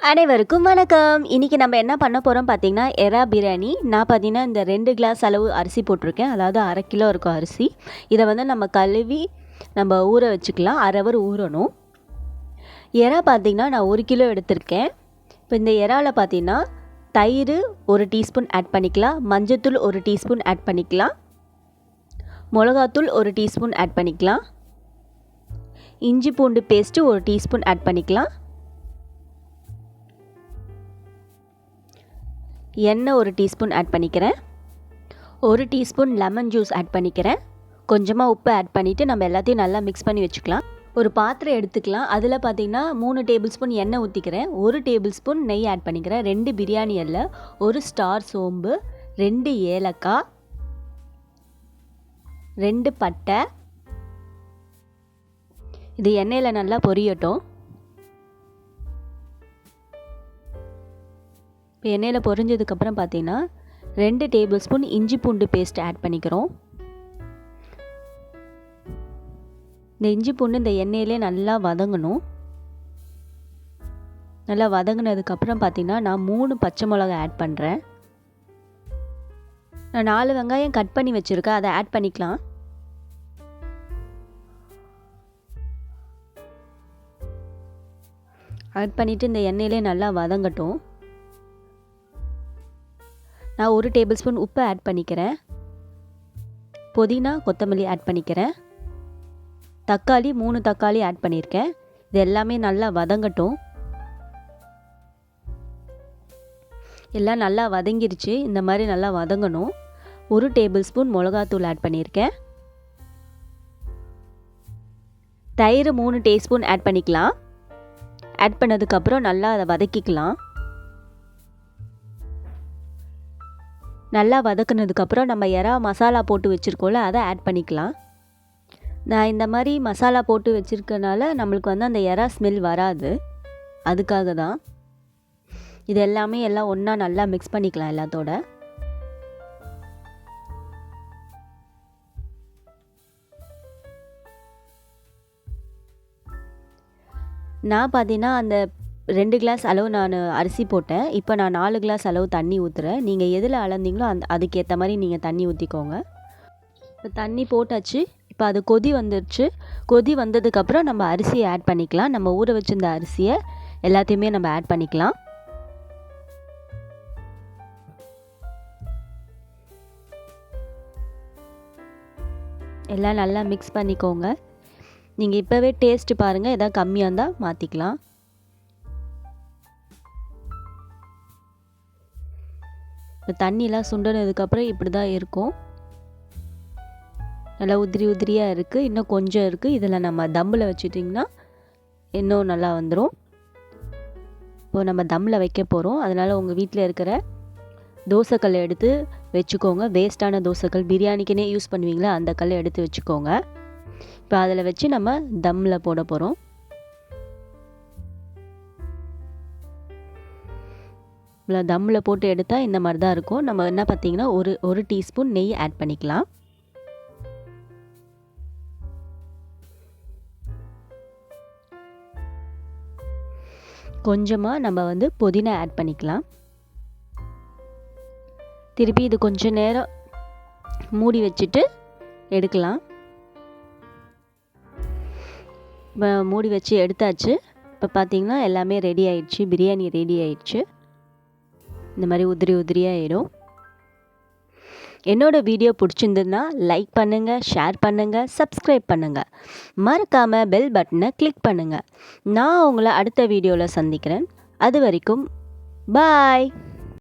அனைவருக்கும் வணக்கம். இன்றைக்கி நம்ம என்ன பண்ண போகிறோம் பார்த்தீங்கன்னா, எறா பிரியாணி. நான் பார்த்தீங்கன்னா இந்த 2 கிளாஸ் அளவு அரிசி போட்டிருக்கேன். அதாவது 1/2 கிலோ இருக்கும் அரிசி. இதை வந்து நம்ம கழுவி நம்ம ஊற வச்சுக்கலாம். 1/2 ஹவர் ஊறணும். எறா பார்த்தீங்கன்னா நான் 1 கிலோ எடுத்திருக்கேன். இப்போ இந்த எறாவில் பார்த்தீங்கன்னா தயிர் 1 டீஸ்பூன் ஆட் பண்ணிக்கலாம், மஞ்சத்தூள் 1 டீஸ்பூன் ஆட் பண்ணிக்கலாம், மிளகாத்தூள் 1 டீஸ்பூன் ஆட் பண்ணிக்கலாம், இஞ்சி பூண்டு பேஸ்ட்டு 1 டீஸ்பூன் ஆட் பண்ணிக்கலாம், எண்ணெய் 1 டீஸ்பூன் ஆட் பண்ணிக்கிறேன், 1 டீஸ்பூன் லெமன் ஜூஸ் ஆட் பண்ணிக்கிறேன், கொஞ்சமாக உப்பு ஆட் பண்ணிவிட்டு நம்ம எல்லாத்தையும் நல்லா மிக்ஸ் பண்ணி வச்சுக்கலாம். ஒரு பாத்திரம் எடுத்துக்கலாம். அதில் பார்த்திங்கன்னா 3 டேபிள் ஸ்பூன் எண்ணெய் ஊற்றிக்கிறேன், 1 டேபிள் ஸ்பூன் நெய் ஆட் பண்ணிக்கிறேன், 2 பிரியாணி இலை, 1 ஸ்டார் சோம்பு, 2 ஏலக்காய், 2 பட்டை. இது எண்ணெயில் நல்லா பொரியட்டும். இப்போ எண்ணெயில் பொரிஞ்சதுக்கப்புறம் பார்த்தீங்கன்னா 2 டேபிள் ஸ்பூன் இஞ்சி பூண்டு பேஸ்ட் ஆட் பண்ணிக்கிறோம். இந்த இஞ்சி பூண்டு இந்த எண்ணெயிலே நல்லா வதங்கணும். நல்லா வதங்கினதுக்கப்புறம் பார்த்தீங்கன்னா நான் 3 பச்சை மிளகாய் ஆட் பண்ணுறேன். நான் 4 வெங்காயம் கட் பண்ணி வச்சுருக்கேன், அதை ஆட் பண்ணிக்கலாம். ஆட் பண்ணிவிட்டு இந்த எண்ணெயிலே நல்லா வதங்கட்டும். நான் 1 டேபிள் ஸ்பூன் உப்பு ஆட் பண்ணிக்கிறேன், புதினா கொத்தமல்லி ஆட் பண்ணிக்கிறேன், தக்காளி 3 தக்காளி ஆட் பண்ணியிருக்கேன். இது எல்லாமே நல்லா வதங்கட்டும். எல்லாம் நல்லா வதங்கிருச்சு. இந்த மாதிரி நல்லா வதங்கணும். 1 டேபிள் ஸ்பூன் மிளகாத்தூள் ஆட் பண்ணியிருக்கேன், தயிர் 3 டீஸ்பூன் ஆட் பண்ணிக்கலாம். ஆட் பண்ணதுக்கப்புறம் நல்லா அதை வதக்கிக்கலாம். நல்லா வதக்குனதுக்கப்புறம் நம்ம எறா மசாலா போட்டு வச்சுருக்கோம்ல, அதை ஆட் பண்ணிக்கலாம். நான் இந்த மாதிரி மசாலா போட்டு வச்சுருக்கனால நம்மளுக்கு வந்து அந்த எறா ஸ்மெல் வராது, அதுக்காக தான். இது எல்லாமே எல்லாம் ஒன்றா நல்லா மிக்ஸ் பண்ணிக்கலாம் எல்லாத்தோட. நான் பார்த்தீங்கன்னா அந்த 2 கிளாஸ் அளவு நான் அரிசி போட்டேன். இப்போ நான் 4 கிளாஸ் அளவு தண்ணி ஊற்றுறேன். நீங்கள் எதில் அளந்தீங்களோ அதுக்கேற்ற மாதிரி நீங்கள் தண்ணி ஊற்றிக்கோங்க. இப்போ தண்ணி போட்டாச்சு. இப்போ அது கொதி வந்துடுச்சு. கொதி வந்ததுக்கப்புறம் நம்ம அரிசியை ஆட் பண்ணிக்கலாம். நம்ம ஊற வச்சிருந்த அரிசியை எல்லாத்தையுமே நம்ம ஆட் பண்ணிக்கலாம். எல்லாம் நல்லா மிக்ஸ் பண்ணிக்கோங்க. நீங்கள் இப்போவே டேஸ்ட்டு பாருங்கள், எதாவது கம்மியாக இருந்தால் மாற்றிக்கலாம். இப்போ தண்ணியெலாம் சுண்டினதுக்கப்புறம் இப்படி தான் இருக்கும். நல்லா உதிரி உதிரியாக இருக்குது. இன்னும் கொஞ்சம் இருக்குது. இதில் நம்ம தம்மில் வச்சுட்டிங்கன்னா இன்னும் நல்லா வந்துடும். இப்போது நம்ம தம்மில் வைக்க போகிறோம். அதனால் உங்கள் வீட்டில் இருக்கிற தோசைக்கல்லை எடுத்து வச்சுக்கோங்க. வேஸ்ட்டான தோசைக்கல், பிரியாணிக்குனே யூஸ் பண்ணுவீங்களா, அந்த கல்லை எடுத்து வச்சுக்கோங்க. இப்போ அதில் வச்சு நம்ம தம்மில் போட போகிறோம். தம்மில் போட்டு எடுத்தால் இந்த மாதிரி தான் இருக்கும். நம்ம என்ன பார்த்தீங்கன்னா ஒரு டீஸ்பூன் நெய் ஆட் பண்ணிக்கலாம். கொஞ்சமாக நம்ம வந்து புதினா ஆட் பண்ணிக்கலாம். திருப்பி இது கொஞ்சம் நேரம் மூடி வச்சுட்டு எடுக்கலாம். இப்போ மூடி வச்சு எடுத்தாச்சு. இப்போ பார்த்தீங்கன்னா எல்லாமே ரெடி ஆயிடுச்சு. பிரியாணி ரெடி ஆயிடுச்சு. இந்த மாதிரி உதிரி உதிரியாக ஆகிடும். என்னோடய வீடியோ பிடிச்சிருந்ததுன்னா லைக் பண்ணுங்கள், ஷேர் பண்ணுங்கள், சப்ஸ்கிரைப் பண்ணுங்கள். மறக்காமல் பெல் பட்டனை கிளிக் பண்ணுங்கள். நான் உங்களை அடுத்த வீடியோவில் சந்திக்கிறேன். அது வரைக்கும் பாய்.